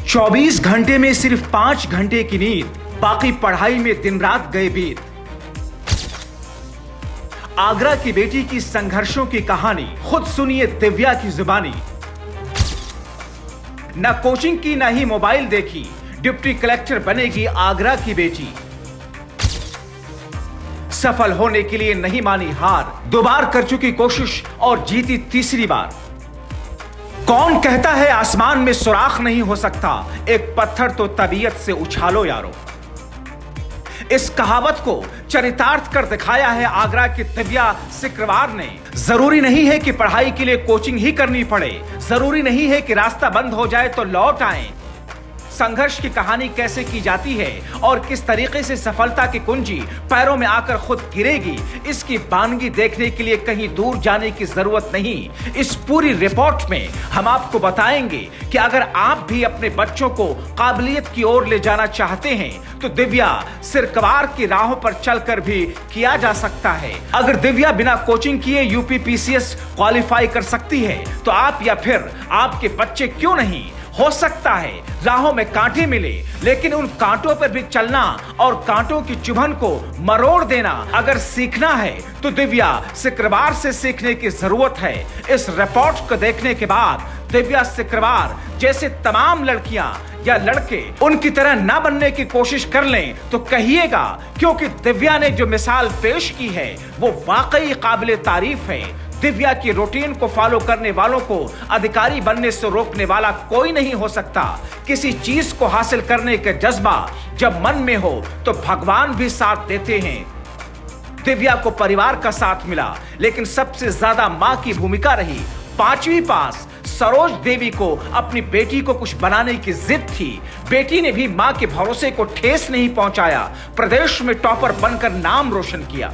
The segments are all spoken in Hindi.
24 घंटे में सिर्फ 5 घंटे की नींद, बाकी पढ़ाई में दिन रात गए बीत। आगरा की बेटी की संघर्षों की कहानी खुद सुनिए दिव्या की जुबानी। न कोचिंग की न ही मोबाइल देखी, डिप्टी कलेक्टर बनेगी आगरा की बेटी। सफल होने के लिए नहीं मानी हार, 2 बार कर चुकी कोशिश और जीती तीसरी बार। कौन कहता है आसमान में सुराख नहीं हो सकता, एक पत्थर तो तबीयत से उछालो यारो। इस कहावत को चरितार्थ कर दिखाया है आगरा की दिव्या सिकरवार ने। जरूरी नहीं है कि पढ़ाई के लिए कोचिंग ही करनी पड़े, जरूरी नहीं है कि रास्ता बंद हो जाए तो लौट आए। संघर्ष की कहानी कैसे की जाती है और किस तरीके से सफलता की कुंजी पैरों में आकर खुद गिरेगी, इसकी बानगी देखने के लिए कहीं दूर जाने की जरूरत नहीं। इस पूरी रिपोर्ट में हम आपको बताएंगे कि अगर आप भी अपने बच्चों को काबिलियत की ओर ले जाना चाहते हैं तो दिव्या सिकरवार की राहों पर चलकर भी किया जा सकता है। अगर दिव्या बिना कोचिंग किए यूपी पीसीएस क्वालिफाई कर सकती है तो आप या फिर आपके बच्चे क्यों नहीं। हो सकता है राहों में कांटे मिले, लेकिन उन कांटों पर भी चलना और कांटों की चुभन को मरोड़ देना अगर सीखना है तो दिव्या सिकरवार से सीखने की जरूरत है। इस रिपोर्ट को देखने के बाद दिव्या सिकरवार जैसे तमाम लड़कियां या लड़के उनकी तरह ना बनने की कोशिश कर लें तो कहिएगा, क्योंकि दिव्या ने जो मिसाल पेश की है वो वाकई काबिले तारीफ है। दिव्या की रूटीन को फॉलो करने वालों को अधिकारी बनने से रोकने वाला कोई नहीं हो सकता। किसी चीज को हासिल करने का जज्बा जब मन में हो तो भगवान भी साथ देते हैं। दिव्या को परिवार का साथ मिला, लेकिन सबसे ज्यादा मां की भूमिका रही। 5वीं पास सरोज देवी को अपनी बेटी को कुछ बनाने की जिद थी। बेटी ने भी मां के भरोसे को ठेस नहीं पहुंचाया, प्रदेश में टॉपर बनकर नाम रोशन किया।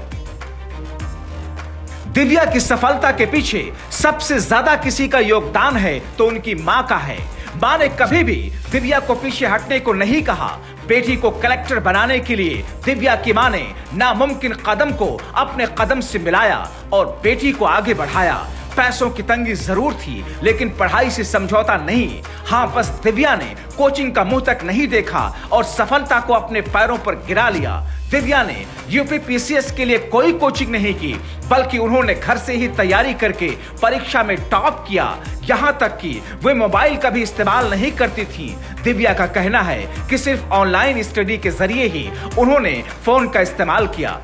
दिव्या की सफलता के पीछे सबसे ज्यादा किसी का योगदान है तो उनकी मां का है। मां ने कभी भी दिव्या को पीछे हटने को नहीं कहा। बेटी को कलेक्टर बनाने के लिए दिव्या की मां ने नामुमकिन कदम को अपने कदम से मिलाया और बेटी को आगे बढ़ाया। पैसों की तंगी जरूर थी, लेकिन पढ़ाई से समझौता नहीं। हाँ, बस दिव्या ने कोचिंग का मुंह तक नहीं देखा और सफलता को अपने पैरों पर गिरा लिया। दिव्या ने यूपी पीसीएस के लिए कोई कोचिंग नहीं की, बल्कि उन्होंने घर से ही तैयारी करके परीक्षा में टॉप किया। यहां तक कि वे मोबाइल का भी इस्तेमाल नहीं करती थी। दिव्या का कहना है कि सिर्फ ऑनलाइन स्टडी के जरिए ही उन्होंने फोन का इस्तेमाल किया।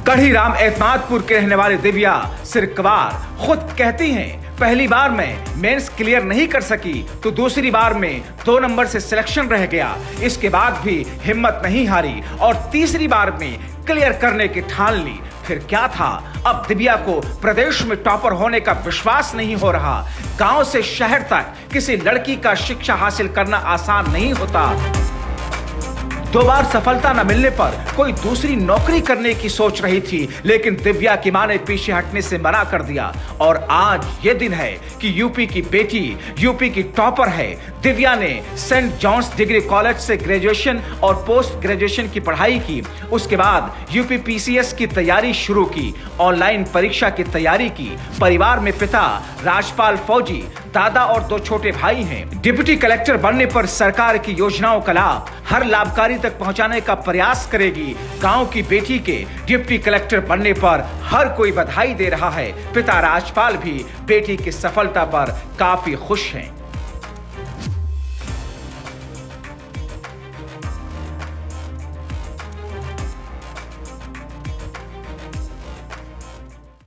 कढ़ीराम एतमादपुर के रहने वाले दिव्या सिकरवार खुद कहती हैं, पहली बार में मेंस क्लियर नहीं कर सकी तो दूसरी बार में 2 नंबर से सिलेक्शन रह गया। इसके बाद भी हिम्मत नहीं हारी और तीसरी बार में क्लियर करने की ठान ली। फिर क्या था, अब दिव्या को प्रदेश में टॉपर होने का विश्वास नहीं हो रहा। गांव से शहर तक किसी लड़की का शिक्षा हासिल करना आसान नहीं होता। 2 बार सफलता न मिलने पर कोई दूसरी नौकरी करने की सोच रही थी, लेकिन दिव्या की मां ने पीछे हटने से मना कर दिया। और आज ये दिन है कि यूपी की बेटी यूपी की टॉपर है। दिव्या ने सेंट जॉन्स डिग्री कॉलेज से ग्रेजुएशन और पोस्ट ग्रेजुएशन की पढ़ाई की। उसके बाद यूपी पीसीएस की तैयारी शुरू की, ऑनलाइन परीक्षा की तैयारी की। परिवार में पिता राजपाल फौजी, दादा और 2 छोटे भाई हैं। डिप्टी कलेक्टर बनने पर सरकार की योजनाओं का लाभ हर लाभकारी तक पहुंचाने का प्रयास करेगी। गांव की बेटी के डिप्टी कलेक्टर बनने पर हर कोई बधाई दे रहा है। पिता राजपाल भी बेटी की सफलता पर काफी खुश हैं।